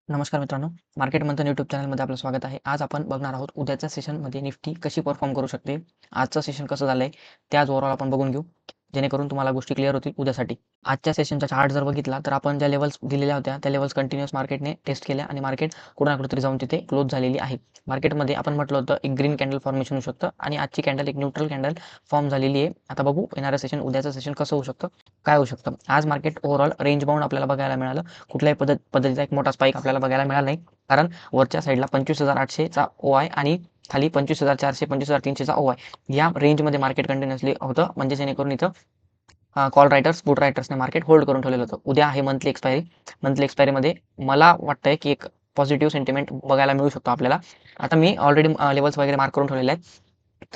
नमस्कार मित्रांनो, मार्केट मंथन यूट्यूब चॅनलमध्ये आपलं स्वागत आहे. आज आपण बघणार आहोत उद्याच्या सेशनमध्ये निफ्टी कशी परफॉर्म करू शकते. आजचं सेशन कसं झालंय ते आज ओव्हरऑल आपण बघून घेऊ, जेणेकरून तुम्हाला गोष्टी क्लिअर होतील उद्यासाठी. आजच्या सेशनचा चार्ट जर बघितला तर आपण ज्या लेव्हल्स दिलेल्या होत्या त्या लेव्हल्स कंटिन्युअस मार्केटने टेस्ट केल्या आणि मार्केट कुठे ना कुठेतरी जाऊन तिथे क्लोज झालेली आहे. मार्केटमध्ये आपण म्हटलं होतं एक ग्रीन कॅन्डल फॉर्मेशन होऊ शकतं आणि आजची कॅन्डल एक न्यूट्रल कॅन्डल फॉर्म झालेली आहे. आता बघू येणारं सेशन, उद्याचं सेशन कसं होऊ शकतं, काय होऊ शकतं. आज मार्केट ओव्हरऑल रेंज बाउंड आपल्याला बघायला मिळालं. कुठल्याही पद्धतीचा एक मोठा स्पाइक आपल्याला बघायला मिळाला नाही. कारण वरच्या साईडला 25,800चा ओ आहे आणि खाली 25,400 25,300चा ओ आहे. या रेंजमध्ये मार्केट कंटिन्युअसली होतं, म्हणजे जेणेकरून इथं कॉल रायटर्स पुट रायटर्सने मार्केट होल्ड करून ठेवलेलं होतं. उद्या आहे मंथली एक्सपायरी. मंथली एक्सपायरीमध्ये मला वाटतंय की एक पॉझिटिव्ह सेंटिमेंट बघायला मिळू शकतो आपल्याला. आता मी ऑलरेडी लेवल्स वगैरे मार्क करून ठेवलेले आहेत.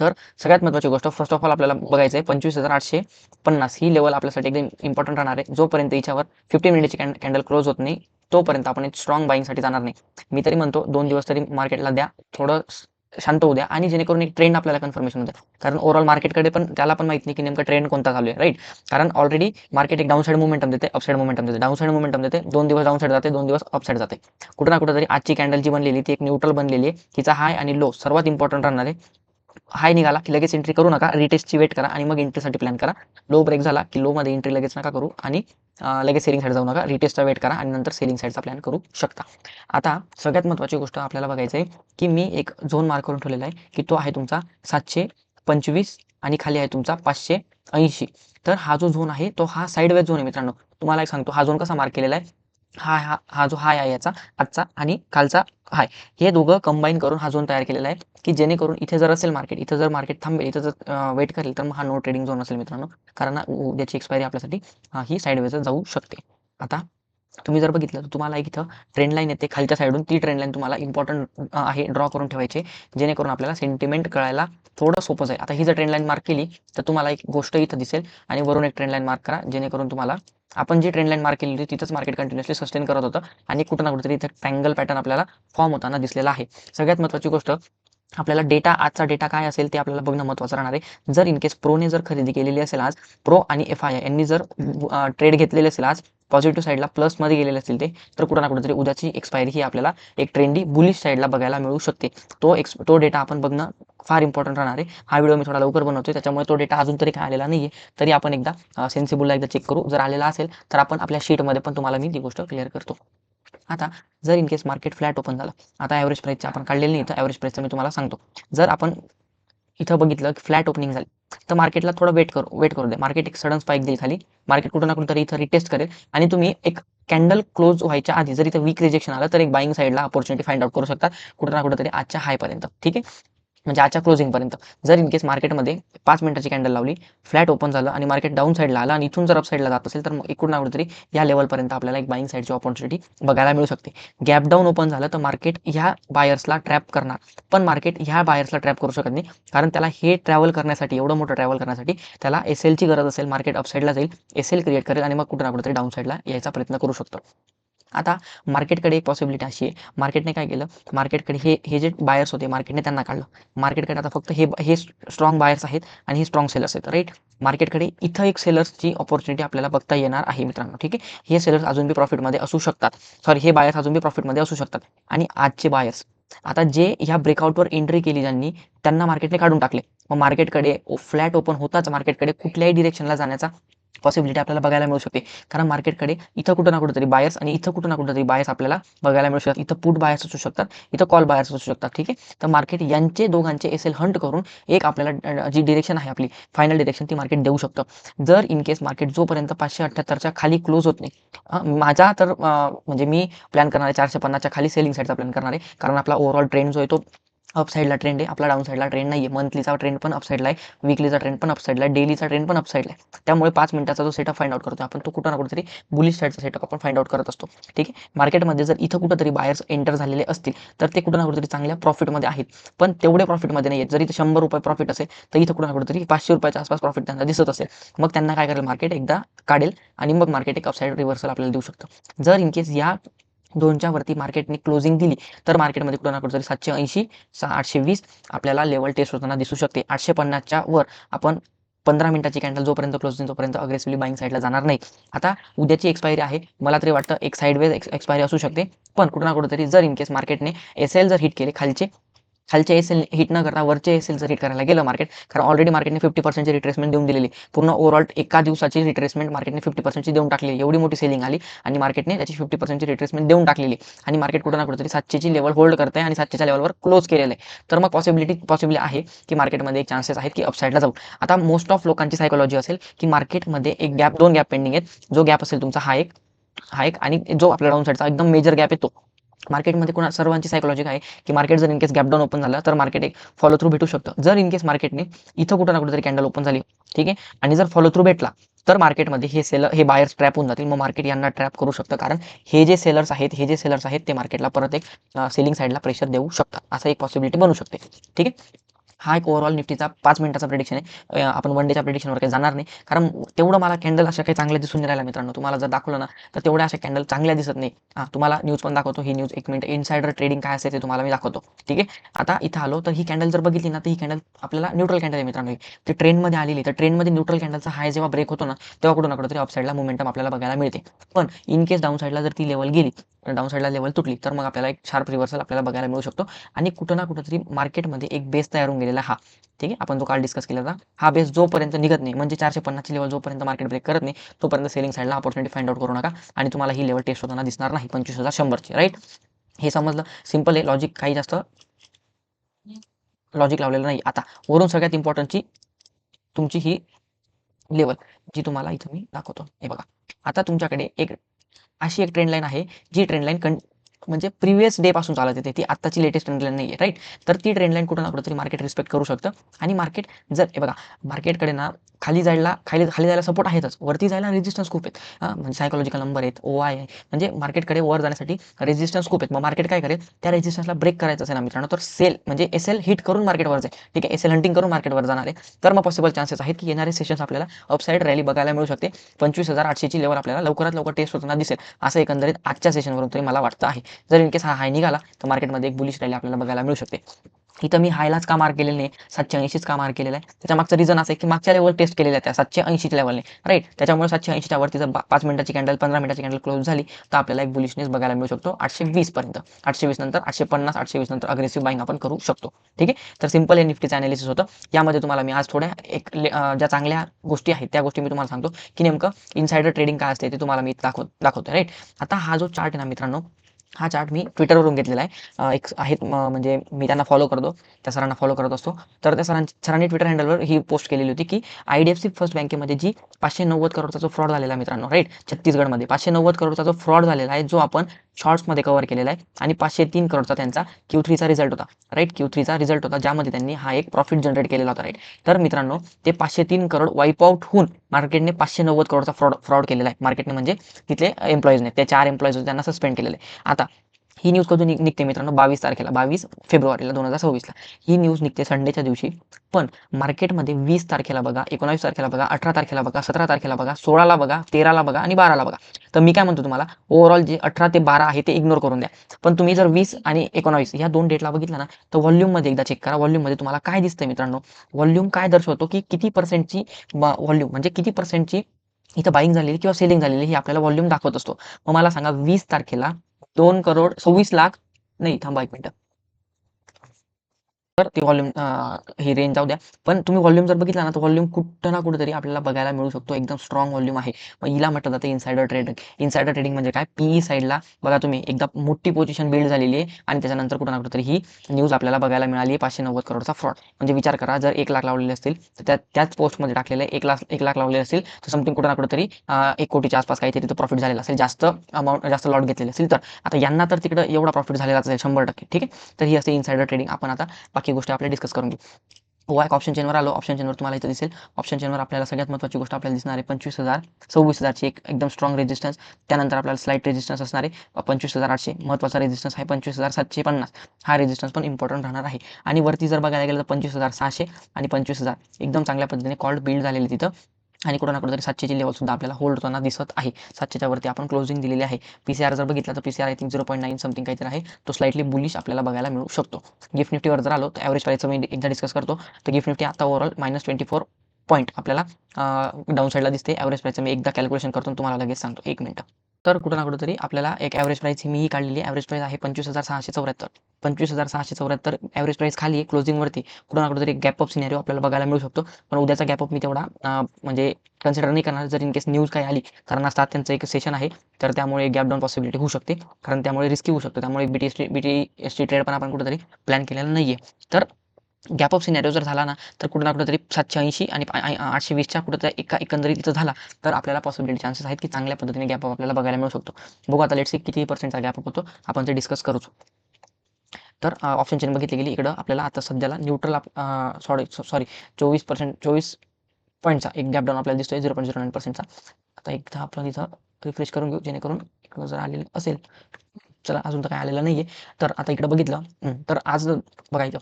तर सगळ्यात महत्त्वाची गोष्ट फर्स्ट ऑफ ऑल आपल्याला बघायचं आहे 25,850 ही लेवल आपल्यासाठी एकदम इम्पॉर्टंट राहणार आहे. जोपर्यंत याच्यावर 15 मिनिटची कॅन्डल क्लोज होत नाही तोपर्यंत आपण एक स्ट्रॉंग बाईंगसाठी जाणार नाही. मी तरी म्हणतो 2 दिवस तरी मार्केटला द्या, थोडं शांत होऊ द्या आणि जेणेकरून एक ट्रेंड आपल्याला कन्फर्मेशन होतं. कारण ओव्हरऑल मार्केटकडे पण त्याला पण माहित नाही की नेमका ट्रेंड कोणता चालू आहे, राईट. कारण ऑलरेडी मार्केट एक डाऊन साईड मोमेंटम देते, अपसाईड मोमेंटम देते, डाऊन साईड मोमेंटम देते, 2 दिवस डाऊन साईड जाते, 2 दिवस अपसाईड जाते. कुठं ना कुठं तरी आजची कॅन्डल जी बनलेली ती एक न्यूट्रल बनलेली आहे. तिचा हाय आणि लो सर्वात इम्पॉर्टंट राहणार आहे. हाय निघाला की लगेच एंट्री करू नका, रिटेस्टची वेट करा आणि मग एंट्रीसाठी प्लॅन करा. लो ब्रेक झाला की लो मध्ये एंट्री लगेच नका करू आणि लगेच सेलिंग साईड जाऊ नका, रिटेस्टचा वेट करा आणि नंतर सेलिंग साईडचा प्लॅन करू शकता. आता सगळ्यात महत्त्वाची गोष्ट आपल्याला बघायचं आहे की मी एक झोन मार्क करून ठेवलेला आहे की तो आहे तुमचा 725 आणि खाली आहे तुमचा 580. तर हा जो झोन आहे तो हा साईडवेज झोन आहे मित्रांनो. तुम्हाला एक सांगतो हा झोन कसा मार्क केलेला आहे. हा जो हाय आहे याचा आजचा आणि खालचा हाय, हे दोघं कंबाईन करून हा झोन तयार केलेला आहे की जेणेकरून इथे जर असेल मार्केट, इथं जर मार्केट थांबेल, इथं जर वेट करेल तर मग हा नो ट्रेडिंग झोन असेल मित्रांनो. कारण उद्याची एक्सपायरी आपल्यासाठी ही साईडवेज जाऊ शकते. आता तुम्ही जर बघितलं तर तुम्हाला एक इथं ट्रेंड लाईन येते खालच्या साईडून, ती ट्रेंड लाईन तुम्हाला इम्पॉर्टंट आहे ड्रॉ करून ठेवायची, जेणेकरून आपल्याला सेंटिमेंट कळायला थोडं सोपं जाईल. आता ही जर ट्रेंड लाईन मार्क केली तर तुम्हाला एक गोष्ट इथं दिसेल आणि वरून एक ट्रेंड लाईन मार्क करा, जेणेकरून तुम्हाला आपण जी ट्रेंड लाईन मार्क केली होती तिथंच मार्केट कंटिन्युअसली सस्टेन करत होतं आणि कुठं ना कुठेतरी इथं ट्रँगल पॅटर्न आपल्याला फॉर्म होताना दिसलेला आहे. सगळ्यात महत्त्वाची गोष्ट आपल्याला आजचा डेटा काय असेल ते आपल्याला बघणं महत्त्वाचं राहणार आहे. जर इन केस प्रोने जर खरेदी केलेली असेल आज, प्रो आणि FI यांनी जर ट्रेड घेतलेले असेल आज, पॉझिटिव्ह साईडला प्लसमध्ये गेलेले असतील ते, तर कुठं ना कुठेतरी उद्याची एक्सपायरी ही आपल्याला एक ट्रेंडी बुलिश साईडला बघायला मिळू शकते. तो डेटा आपण बघणं फार इम्पॉर्टंट राहणार आहे. हा व्हिडिओ मी थोडा लवकर बनवतोय, त्याच्यामुळे तो डेटा अजून तरी काय आलेला नाही आहे. तरी आपण एकदा सेन्सिबलला एकदा चेक करू. जर आलेला असेल तर आपण आपल्या शीटमध्ये पण तुम्हाला मी ती गोष्ट क्लिअर करतो. आता जर in case market flat open झालं, आता ॲव्हरेज प्राईसचं आपण काढलेलं नाही, तर ॲव्हरेज प्राईसचं मी तुम्हाला सांगतो. जर आपण इथं बघितलं की फ्लॅट ओपनिंग झाली तर मार्केटला थोडं वेट करू दे. मार्केट एक सडन स्पाइक देईल खाली, मार्केट कुठं ना कुठं तरी इथं रिटेस्ट करेल आणि तुम्ही एक कॅन्डल क्लोज व्हायच्या आधी जर इथं वीक रिजेक्शन आलं तर एक बाईंग साईडला अपॉर्च्युनिटी फाइंड आउट करू शकता कुठं ना कुठं तरी आजच्या हायपर्यंत, ठीक आहे. म्हणजे आजच्या क्लोजिंगपर्यंत जर इन केस मार्केटमध्ये 5 मिनिटाची कॅन्डल लावली, फ्लॅट ओपन झालं आणि मार्केट डाऊन साईडला आलं आणि इथून जर अप साईडला जात असेल तर मग इकडून ना कुठेतरी या लेवलपर्यंत आपल्याला एक बाईंग साईडची अपॉर्च्युनिटी बघायला मिळू शकते. गॅप डाऊन ओपन झालं तर मार्केट ह्या बायर्सला ट्रॅप करणार, पण मार्केट ह्या बायर्सला ट्रॅप करू शकत नाही. कारण त्याला हे ट्रॅव्हल करण्यासाठी, एवढं मोठं ट्रॅव्हल करण्यासाठी त्याला SLची गरज असेल. मार्केट अपसाईडला जाईल, SL क्रिएट करेल आणि मग कुठं ना कुठेतरी डाऊन साईडला यायचा प्रयत्न करू शकतो. आता मार्केटकडे एक पॉसिबिलिटी अशी आहे, मार्केटने काय केलं, मार्केटकडे हे जे बायर्स होते मार्केटने त्यांना काढलं. मार्केटकडे आता फक्त हे स्ट्रॉंग बायर्स आहेत आणि हे स्ट्रॉंग सेलर्स आहेत, राईट. मार्केटकडे इथं एक सेलर्सची अपॉर्च्युनिटी आपल्याला बघता येणार आहे मित्रांनो, ठीक आहे. हे सेलर्स अजून बी प्रॉफिटमध्ये असू शकतात, सॉरी हे बायर्स अजून बी प्रॉफिटमध्ये असू शकतात. आणि आजचे बायर्स आता जे ह्या ब्रेकआउटवर एंट्री केली ज्यांनी, त्यांना मार्केटने काढून टाकले. मग मार्केटकडे फ्लॅट ओपन होताच मार्केटकडे कुठल्याही डिरेक्शनला जाण्याचा पॉसिबिलिटी आपल्याला बघायला मिळू शकते. कारण मार्केटकडे इथं कुठं ना कुठेतरी बायर्स आणि इथं कुठं ना कुठेतरी बायर्स आपल्याला बघायला मिळू शकतात. इथं पुट बायर्स असू शकतात, इथं कॉल बायर्स असू शकतात, ठीक आहे. तर मार्केट यांचे दोघांचे SL हंट करून एक आपल्याला जी डिरेक्शन आहे आपली फायनल डिरेक्शन ती मार्केट देऊ शकतं. जर इन केस मार्केट जोपर्यंत 578च्या खाली क्लोज होत नाही, माझा तर म्हणजे मी प्लॅन करणार आहे 450च्या खाली सेलिंग साईडचा प्लॅन करणार आहे. कारण आपला ओव्हरऑल ट्रेंड जो आहे तो अप साईडला ट्रेंड आहे, आपला डाऊन साईडला ट्रेंड नाही आहे. मंथलीचा ट्रेंड पण अप साईडला आहे, वीकलीचा ट्रेंड पण अप साईडला आहे, डेलीचा ट्रेंड पण अप साईडला आहे. त्यामुळे 5 मिनिटाचा जो सेटअप फाइंड आउट करतो आपण, तो कुठं ना कुठेतरी बुलिश साईडचा सेटअप आपण फाइंड आउट करत असतो, ठीक आहे. मार्केटमध्ये जर इथं कुठेतरी बायर्स एंटर झालेले असतील तर ते कुठं ना कुठेतरी चांगल्या प्रॉफिटमध्ये आहेत, पण तेवढे प्रॉफिटमध्ये नाही आहेत. जर इथं ₹100 प्रॉफिट असेल तर इथं कुठं ना कुठेतरी ₹500 आसपास प्रॉफिट त्यांना दिसत असेल, मग त्यांना काय करेल, मार्केट एकदा काढेल आणि मग मार्केट एक अपसाईड रिव्हर्सल आपल्याला देऊ शकतं. जर इन केस या 2च्या वरती मार्केटने क्लोजिंग दिली तर मार्केटमध्ये कुठं ना कुठेतरी 780 820 आपल्याला लेवल टेस्ट होताना दिसू शकते. 850च्या वर आपण 15 मिनिटाची कॅन्डल जोपर्यंत क्लोज होईल तोपर्यंत अग्रेसिव्हली बाईंग साईडला जाणार नाही. आता उद्याची एक्सपायरी आहे, मला तरी वाटतं एक साईडवेज एक्सपायरी असू शकते, पण कुठं ना कुठेतरी जर इन केस मार्केटने एसएल जर हिट केले, खालचे एसएल हिट न करता वरचे एसएल जर हिट करायला गेलं मार्केट, कारण ऑलरेडी मार्केटने 50% रिट्रेसमेंट देऊन दिलेली, पूर्ण ओव्हरऑल एका दिवसाची रिट्रेसमेंट मार्केटने 50% देऊन टाकलेली, एवढी मोठी सेलिंग आली आणि मार्केटने त्याची 50% रिट्रेसमेंट देऊन टाकलेली आणि मार्केट कुठं ना कुठेतरी 700ची लेवल होल्ड करते आणि 700च्या लेवलवर क्लोज केलेलं आहे. तर मग पॉसिबल आहे की मार्केटमध्ये एक चान्सेस आहेत की अपसाईडला जाऊ. आता मोस्ट ऑफ लोकांची सायकोलॉजी असेल की मार्केटमध्ये एक गॅप, 2 गॅप पेंडिंग आहेत. जो गॅप असेल तुमचा हा एक आणि जो आपल्या डाऊन साईडचा एकदम मेजर गॅप आहे तो. मार्केटमध्ये कोणा सर्वांची सायकोलॉजी काय की मार्केट जर इनकेस गॅप डाऊन ओपन झाला तर मार्केट एक फॉलो थ्रू भेटू शकतं. जर इनकेस मार्केटने इथं कुठं ना कुठेतरी कॅन्डल ओपन झाली, ठीक आहे, आणि जर फॉलो थ्रू भेटला तर मार्केटमध्ये हे बायर्स ट्रॅप होऊन जातील. मग मार्केट यांना ट्रॅप करू शकतं, कारण हे जे सेलर्स आहेत ते मार्केटला परत एक सेलिंग साईडला प्रेशर देऊ शकतात. असं एक पॉसिबिलिटी बनू शकते. ठीक आहे, हा एक ओव्हरऑल निफ्टीचा 5 मिनिटाचा प्रेडिक्शन आहे. आपण वन डेच्या प्रेडिक्शनवर काही जाणार नाही, कारण तेवढं मला कॅन्डल अशा काही चांगल्या दिसून नाही राहिल्या मित्रांनो. तुम्हाला जर दाखवलं ना तर तेवढ्या अशा कॅन्डल चांगल्या दिसत नाही. तुम्हाला न्यूज पण दाखवतो. ही न्यूज 1 मिनिट इनसाइडर ट्रेडिंग काय असते ते तुम्हाला मी दाखवतो. ठीक आहे, आता इथं आलो तर ही कॅन्डल जर बघितली ना तर ही कॅन्डल आपल्याला न्यूट्रल कॅन्डल आहे मित्रांनो. ती ट्रेंडमध्ये आलेली, तर ट्रेंडमध्ये न्यूट्रल कॅन्डलचा हाय जेव्हा ब्रेक होतो ना तेव्हा कुठं ना कुठेतरी अपसाईडला मोमेंटम आपल्याला बघायला मिळते. पण इन केस डाऊन साईडला जर ती लेवल गेली, डाऊन साईडला लेवल तुटली, तर मग आपल्याला एक शार्प रिव्हर्सल आपल्याला बघायला मिळू शकतो आणि कुठं ना कुठेतरी मार्केटमध्ये एक बेस तयार होऊन गेलेला हा. ठीक आहे, आपण जो काल डिस्कस केला होता, हा बेस जोपर्यंत निघत नाही, म्हणजे 450ची लेवल जोपर्यंत मार्केट ब्रेक करत नाही तोपर्यंत सेलिंग साईडला अपॉर्च्युनिटी फाइंड आउट करू नका आणि तुम्हाला ही लेवल टेस्ट होताना दिसणार नाही 25,100ची. राईट, हे समजलं. सिंपल आहे लॉजिक, काही जास्त लॉजिक लावलेलं नाही. आता वरून सगळ्यात इम्पॉर्टंटची तुमची ही लेवल जी तुम्हाला इथं मी दाखवतो. हे बघा, आता तुमच्याकडे अशी एक ट्रेंड लाईन आहे, जी ट्रेंड लाईन म्हणजे प्रिव्हियस डे पासून चालत येते, ती आत्ताची लेटेस्ट ट्रेंड लाईन नाही आहे. राईट, तर ती ट्रेंड लाईन कुठं ना कुठेतरी मार्केट रिस्पेक्ट करू शकतं आणि मार्केट जर हे बघा, मार्केटकडे ना खाली जायला सपोर्ट आहेतच, वरती जायला रेजिस्टन्स खूप आहेत. म्हणजे सायकोलॉजिकल नंबर आहेत, ओआय आहे, म्हणजे मार्केटकडे वर जाण्यासाठी रेजिस्टन्स खूप आहेत. मग मार्केट काय करेल, त्या रेजिस्टन्सला ब्रेक करायचं असेल ना मित्रांनो, तर सेल म्हणजे एसएल हिट करून मार्केट वर जाईल. ठीक आहे, एसएल हंटिंग करून मार्केट वर जाणार आहे. तर मग पॉसिबल चान्सेस आहेत की येणारे सेशन्स आपल्याला अपसाईड रॅली बघायला मिळू शकते. 25,800ची लेवल आपल्याला लवकरात लवकर टेस्ट होताना दिसेल, असं एकंदरीत आजच्या सेशनवरून तरी मला वाटतं आहे. जर इनकेस हा हाय निघाला तर मार्केटमध्ये एक बुलिश रॅली आपल्याला बघायला मिळू शकते. इथं मी हायलाच का मार्क केलेलं नाही, 780च का मार्क केलेला आहे, त्याच्या मागचं रिझन असं आहे की मागच्या लेवल टेस्ट केलेल्या त्या 780च्या लेवलने. राईट, त्याच्यामुळे 780च्या वरती जर 5 मिनिटाची कॅन्डल 15 मिनिटाची कॅन्डल क्लोज झाली तर आपल्याला एक बुलिशनेस बघायला मिळू शकतो 820 पर्यंत. 820 नंतर 850, 820 नंतर अग्रेसिव्ह बाईंग आपण करू शकतो. ठीक आहे, तर सिंपल हे निफ्टीचं अनालिसिस होतं. यामध्ये तुम्हाला मी आज थोड्या ज्या चांगल्या गोष्टी आहेत त्या गोष्टी मी तुम्हाला सांगतो की नेमकं इनसाइडर ट्रेडिंग काय असते ते तुम्हाला मी दाखवतो. राईट, आता हा जो चार्ट आहे ना मित्रांनो, हा चार्ट मी ट्विटरवरून घेतलेला आहे. एक आहेत म्हणजे मी त्यांना फॉलो करतो, त्या सरांना फॉलो करत असतो. तर त्या सरांनी ट्विटर हँडलवर ही पोस्ट केलेली होती की IDFC फर्स्ट बँकेमध्ये जी 590 करोडचा जो फ्रॉड झालेला मित्रांनो, राईट, छत्तीसगडमध्ये 590 करोडचा जो फ्रॉड झालेला आहे, जो आपण शॉर्ट्समध्ये कव्हर केलेला आहे आणि 503 करोडचा त्यांचा Q3चा रिझल्ट होता. राईट, Q3चा रिझल्ट होता, ज्यामध्ये त्यांनी हा एक प्रॉफिट जनरेट केलेला होता. राईट, तर मित्रांनो ते 503 करोड वाईप आउट होऊन मार्केटने 590 करोडचा फ्रॉड केलेला आहे. मार्केटने म्हणजे तिथले एम्प्लॉईजने, ते 4 एम्प्लॉईज त्यांना सस्पेंड केलेले आहे. आता ही न्यूज कधी निघते मित्रांनो, 22 तारखेला, 22 फेब्रुवारीला 2026ला ही न्यूज निघते संडेच्या दिवशी. पण मार्केटमध्ये 20 तारखेला बघा, 19 तारखेला बघा, 18 तारखेला बघा, 17 तारखेला बघा, 16ला बघा, 13ला बघा आणि 12ला बघा. तर मी काय म्हणतो तुम्हाला, ओव्हरऑल जे 18 ते 12 आहे ते इग्नोर करून द्या. पण तुम्ही जर 20 आणि 19 या 2 डेटला बघितलं ना तर व्हॉल्यूममध्ये एकदा चेक करा. व्हॉल्यूममध्ये तुम्हाला काय दिसतंय मित्रांनो, व्हॉल्यूम काय दर्शवतो की किती पर्सेंटची व्हॉल्यूम म्हणजे किती पर्सेंटची इथं बाईंग झालेली किंवा सेलिंग झालेली ही आपल्याला व्हॉल्यूम दाखवत असतो. मग मला सांगा 20 तारखेला 2,26,00,000 नाही, थांबा 1 मिनिट. तर ते व्हॉल्यूम ही रेंज जाऊ द्या. पण तुम्ही व्हॉल्यूम जर बघितला ना तर व्हॉल्यूम कुठं ना कुठेतरी आपल्याला बघायला मिळू शकतो, एकदम स्ट्रॉंग व्हॉल्यूम आहे. मग हिला म्हटलं जातं इनसाइडर ट्रेडिंग. इनसाइडर ट्रेडिंग म्हणजे काय, PE साईडला बघा तुम्ही एकदा मोठी पोझिशन बिल्ड झालेली आहे आणि त्याच्यानंतर कुठं ना कुठेतरी ही न्यूज आपल्याला बघायला मिळाली आहे 590 करोडचा फ्रॉड. म्हणजे विचार करा, जर 1 लाख लावलेले असतील तर त्याच पोस्टमध्ये टाकलेलं आहे 1 लाख लावलेले असतील तर समथिंग कुठं ना कुठेतरी 1 कोटीच्या आसपास काहीतरी तिथं प्रॉफिट झालेला असेल, जास्त अमाऊंट, जास्त लॉट घेतलेले असेल. तर आता यांना तर तिकडं एवढा प्रॉफिट झालेला असेल 100%. ठीक आहे, तर ही असते इनसाइडर ट्रेडिंग. आपण आता बाकी गोष्टी आपल्या डिस्कस करून घेऊ. एक ऑप्शन चेनवर आलो. ऑप्शन चेनवर तुम्हाला इथं दिसेल, ऑप्शन चेनवर आपल्याला सगळ्यात महत्त्वाची गोष्ट आपल्याला दिसणार आहे 25,000, 26,000ची एक एकदम स्ट्रॉंग रेजिस्टन्स. त्यानंतर आपल्याला स्लाइट रेजिस्टन्स असणार आहे 25,800. महत्त्वाचा रेजिस्टन्स आहे 25,750. हा रेजिस्टन्स पण इम्पॉर्टंट राहणार आहे. आणि वरती जर बघायला गेलं तर 25,600 आणि 25,000 एकदम चांगल्या पद्धतीने कॉल्ड बिल्ड झालेली तिथं आणि कुठं ना कुठेतरी 700ची लेवल सुद्धा आपल्याला होल्ड होताना दिसत आहे. 700च्या वरती आपण क्लोजिंग दिलेली आहे. PCR जर बघितला तर PCR आय थिंक 0.9 समथिंग काहीतरी आहे, तो स्लाइटली बुलिश आपल्याला बघायला मिळू शकतो. गिफ्ट निफ्टीवर जर आलो तर ॲव्हरेज प्राईसचं मी एकदा डिस्कस करतो. तर गिफ्ट निफ्टी आता ओव्हरऑल -24 पॉईंट आपल्याला डाऊन साईडला दिसते. ॲव्हरेज प्राईसचं मी एकदा कॅल्क्युलेशन करतो आणि तुम्हाला लगेच सांगतो. 1 मिनिट. तर कुठं ना कुठेतरी आपल्याला एक ॲव्हरेज प्राईस मीही काढलेली आहे. ॲव्हरेज प्राईस आहे 25,674. 25,674 ॲव्हरेज प्राईस खाली आहे क्लोजिंगवरती. कुठं ना कुठेतरी गॅप अप सिनेरिओ आपल्याला बघायला मिळू शकतो. पण उद्याचा गॅप अप मी तेवढा म्हणजे कन्सिडर नाही करणार. जर इन केस न्यूज काही आली, कारण आज त्यांचं एक सेशन आहे, तर त्यामुळे गॅप डाऊन पॉसिबिलिटी होऊ शकते. कारण त्यामुळे रिस्की होऊ शकतो. त्यामुळे BTST ट्रेड पण आपण कुठेतरी प्लॅन केलेला नाही आहे. तर गॅप ऑफ सिनेरिओ जर झाला ना, तर कुठे ना कुठेतरी 780 आणि 820च्या कुठेतरी एकंदरीत इथं झाला, तर आपल्याला पॉसिबिलिटी चान्सेस आहेत की चांगल्या पद्धतीने गॅप अप आपल्याला बघायला मिळू शकतो. बघू आता लेट्स सी किती पर्सेंटचा गॅप अप होतो, आपण ते डिस्कस करूच. तर ऑप्शन चेन बघितली गेली, इकडं आपल्याला आता सध्याला न्यूट्रल सॉरी 24 पॉईंटचा एक गॅप डाऊन आपल्याला दिसतोय 0.09%चा. आता एकदा आपण इथं रिफ्रेश करून घेऊ, जेणेकरून इकडं जर आलेलं असेल, चला अजून तर काय आलेलं नाहीये. तर आता इकडं बघितलं तर आज बघायचं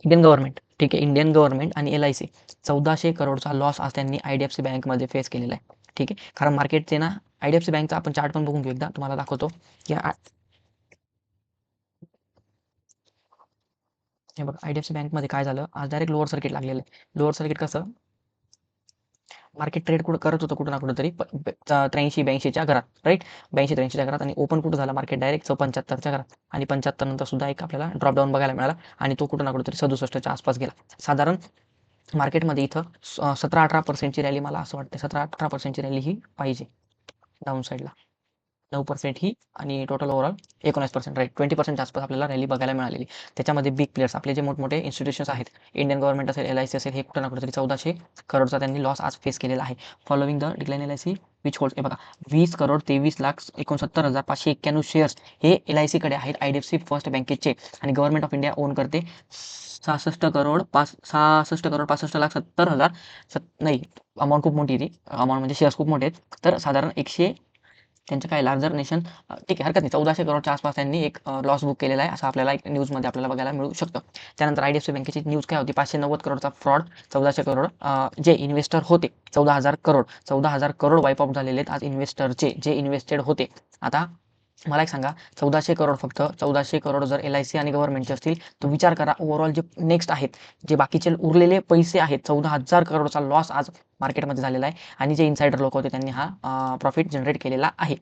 इंडियन गव्हर्नमेंट, ठीक आहे, इंडियन गव्हर्नमेंट आणि LIC 1400 करोडचा लॉस आज त्यांनी IDFC बँकमध्ये फेस केलेला आहे. ठीक आहे, कारण मार्केटचे ना IDFC बँकचा आपण चार्ट पण बघून घेऊ एकदा, तुम्हाला दाखवतो की हे बघा IDFC बँकमध्ये काय झालं, आज डायरेक्ट लोअर सर्किट लागलेलं आहे. लोअर सर्किट कसं, मार्केट ट्रेड करत होतं कुठं ना कुठंतरी 83-82च्या घरात, राईट, 82-83च्या घरात, आणि ओपन कुठं झाला मार्केट डायरेक्ट 75च्या घरात, आणि 75 नंतर सुद्धा एक आपल्याला ड्रॉप डाऊन बघायला मिळाला, आणि तो कुठं ना कुठंतरी 67च्या आसपास गेला. साधारण मार्केटमध्ये इथं 17-18%ची रॅली, मला असं वाटतं 17-18%ची रॅली ही पाहिजे डाऊन साईडला. 9% ही, आणि टोटल ओव्हरऑल 19%, राईट, 20% आसपास आपल्याला रॅली बघायला मिळालेली. त्याच्यामध्ये बिग प्लेयर्स आपले जे मोठमोठे इन्स्टिट्यूशन्स आहेत, इंडियन गव्हर्नमेंट असेल, LIC असेल, हे कुठं ना कुठेतरी 1400 करोडचा त्यांनी लॉस आज फेस केलेला आहे. Following the decline LIC which holds, हे बघा 20,23,69,591 शेअर्स हे LIC कडे आहेत, IDFC फर्स्ट बँकेचे, आणि गव्हर्नमेंट ऑफ इंडिया ओन करते 66,65,70,000 नाही, अमाऊंट खूप मोठी आहे ती, अमाऊंट म्हणजे शेअर्स खूप मोठे आहेत. तर साधारण त्यांचं काय लार्जर नेशन, ठीक आहे, हरकत नाही, 1400 करोडच्या आसपास त्यांनी एक लॉस बुक केलेला आहे, असं आपल्याला एक न्यूजमध्ये आपल्याला बघायला मिळू शकतं. त्यानंतर IDFC बँकेची न्यूज काय होती, 590 करोडचा फ्रॉड, 1400 करोड जे इन्व्हेस्टर होते, 14,000 करोड वाईप आउट झालेले आहेत आज इन्व्हेस्टरचे, जे इन्व्हेस्टेड होते. आता मला एक सांगा, 1400 करोड, फक्त 1400 करोड जर LIC आणि गव्हर्नमेंटचे असतील, तर विचार करा ओव्हरऑल जे नेक्स्ट आहेत, जे बाकीचे उरलेले पैसे आहेत, 14,000 करोडचा लॉस आज मार्केटमध्ये झालेला आहे, आणि जे इन्सायडर लोक होते त्यांनी हा प्रॉफिट जनरेट केलेला आहे.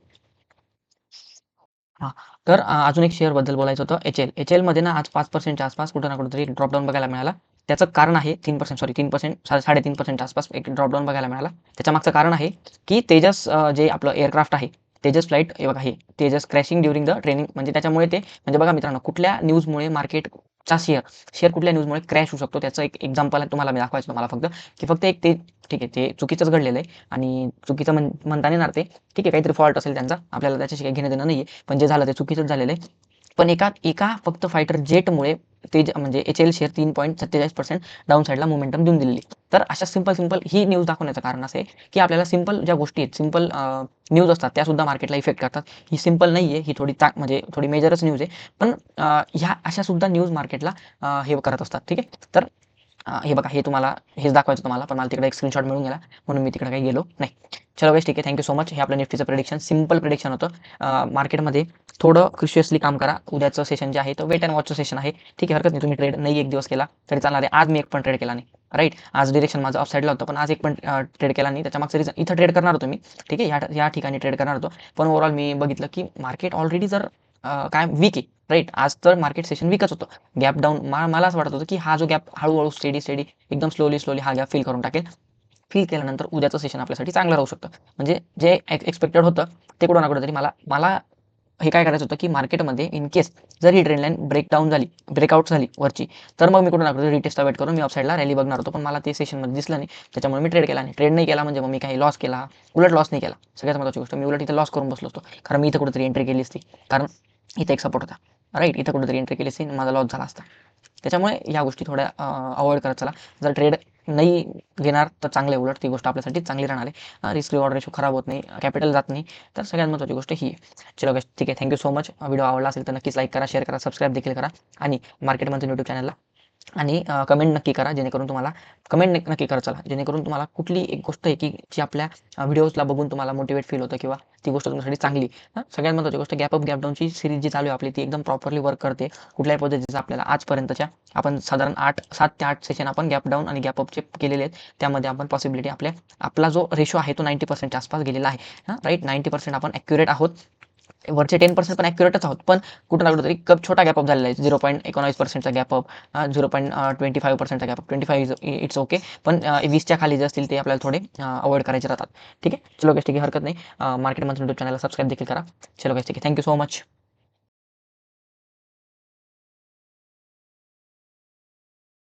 हां, तर अजून एक शेअरबद्दल बोलायचं होतं, HL मध्ये ना आज 5%च्या आसपास कुठं ना कुठेतरी ड्रॉपडाऊन बघायला मिळाला. त्याचं कारण आहे 3%, सॉरी 3%, 3.5% आसपास एक ड्रॉपडाऊन बघायला मिळाला. त्याच्यामागचं कारण आहे की तेजस, जे आपलं एअरक्राफ्ट आहे, तेजस फ्लाइट, हे बघा, हे Tejas crashing during the training, म्हणजे त्याच्यामुळे ते, म्हणजे बघा मित्रांनो, कुठल्या न्यूजमुळे मार्केटचा शेअर कुठल्या न्यूजमुळे क्रॅश होऊ शकतो, त्याचं एक एक्झाम्पल तुम्हाला मी दाखवायचं तुम्हाला फक्त, की फक्त एक ते, ठीक आहे, ते चुकीचंच घडलेलं आहे, आणि चुकीचं म्हणता येणार ते, ठीक आहे, काहीतरी फॉल्ट असेल त्यांचा, आपल्याला त्याच्याशी काही घेणं देणं नाही आहे, पण जे झालं ते चुकीचंच झालेलं आहे. पण एका एका फक्त फायटर जेटमुळे म्हणजे HL शेअर 3.47% डाऊन साईडला मोमेंटम देऊन दिलेली. तर अशा सिंपल ही न्यूज दाखवण्याचं कारण असं आहे की आपल्याला सिंपल ज्या गोष्टी आहेत, सिंपल न्यूज असतात, त्या सुद्धा मार्केटला इफेक्ट करतात. ही सिंपल नाही आहे, ही थोडी म्हणजे थोडी मेजरच न्यूज आहे, पण ह्या अशा सुद्धा न्यूज मार्केटला हे करत असतात. ठीक आहे, तर हे बघा, हे तुम्हाला हेच दाखवायचं तुम्हाला, पण मला तिकडे एक स्क्रीनशॉट मिळून गेला, म्हणून मी तिकडे काही गेलो नाही. चलो गाईस, ठीक आहे, थँक्यू सो मच. हे आपलं निफ्टीचं प्रेडिक्शन, सिंपल प्रेडिक्शन होतं. मार्केटमध्ये थोडं क्रिशियसली काम करा. उद्याचं सेशन जे आहे, तो वेट अँड वॉचचं सेशन आहे. ठीक आहे, हरकत नाही, तुम्ही ट्रेड नाही एक दिवस केला तरी चालणार आहे. आज मी एक पण ट्रेड केला नाही, राईट, आज डिरेक्शन माझं अप साईडला होतं, पण आज एक पण ट्रेड केला नाही. त्याच्यामागचं रिझन, इथं ट्रेड करणार होतो मी, ठीक आहे, या ठिकाणी ट्रेड करणार होतो, पण ओव्हरऑल मी बघितलं की मार्केट ऑलरेडी जर काय वीक आहे, राईट, आज तर मार्केट सेशन वीकच होतं. गॅप डाऊन, मला असं वाटत होतं की हा जो गॅप हळूहळू स्टेडी एकदम स्लोली हा गॅप फिल करून टाकेल. फिल केल्यानंतर उद्याचं सेशन आपल्यासाठी चांगलं राहू शकतं. म्हणजे जे एक्सपेक्टेड होतं ते कुठं ना कुठेतरी मला हे काय करायचं होतं की मार्केटमध्ये इन केस जर ही ट्रेंड लाईन ब्रेकआउट झाली वरची, तर मग मी कुठं ना कुठे रिटेस्टचा वेट करून मी अपसाईडला रॅली बघणार होतो, पण मला ते सेशनमध्ये दिसलं नाही, त्याच्यामुळे मी ट्रेड केला नाही. ट्रेड नाही केला म्हणजे मग मी काही लॉस केला, उलट लॉस नाही केला. सगळ्यात महत्त्वाची गोष्ट, मी उलट इथे लॉस करून बसलो असतो, कारण मी इथं कुठेतरी एंट्री केली असती, कारण इथं एक सपोर्ट होता, राईट, इथं कुठेतरी एंट्री केली असती, माझा लॉस झाला असता. त्याच्यामुळे ह्या गोष्टी थोड्या अवॉइड करत चला. जर ट्रेड नाही घेणार तर चांगलं आहे, उलट ती गोष्ट आपल्यासाठी चांगली राहणार आहे. रिस्क रिवॉर्ड रेशो खराब होत नाही, कॅपिटल जात नाही, तर सगळ्यात महत्त्वाची गोष्ट ही आहे. चलो गाइस, ठीक आहे, थँक्यू सो मच. व्हिडिओ आवडला असेल तर नक्कीच लाईक करा, शेअर करा, सबस्क्राईब देखील करा, आणि मार्केट मंथन यूट्यूब चॅनलला, आणि कमेंट नक्की करा, जेणेकरून तुम्हाला नक्की करा चला, जेणेकरून तुम्हाला कुठली एक गोष्ट आहे की जी आपल्या व्हिडिओजला बघून तुम्हाला मोटिवेट फील होतं, किंवा ती गोष्ट तुमच्यासाठी चांगली. सगळ्यात महत्त्वाची गोष्ट गॅप अप, गॅप डाऊनची सीरीज जी चालू आहे आपली ती एकदम प्रॉपरली वर्क करते. कुठल्याही पद्धतीचं आपल्याला आजपर्यंतच्या आपण साधारण 7 ते 8 सेशन आपण गॅप डाऊन आणि गॅप अपचे केलेले आहेत. त्यामध्ये आपण पॉसिबिलिटी आपला जो रेशो आहे तो 90%च्या आसपास गेलेला आहे. राईट, 90% आपण ॲक्युरेट आहोत. वरचे 10% पण ॲक्युरेटच आहोत, पण कुठं ना कुठेतरी छोटा गॅप अप झालेला आहे. 0.19%चा गॅप अप, 0.25%चा गॅप अप. 25 इट्स ओके, पण 20च्या खाली जे असतील ते आपल्याला थोडे अवॉइड करायचे राहतात. ठीक आहे, चलो गाईस, ठीक आहे, हरकत नाही. मार्केट मंथन यूट्यूब चॅनलला सबस्क्राईब देखील करा. चलो गाईस, ठीक आहे, थँक्यू सो मच.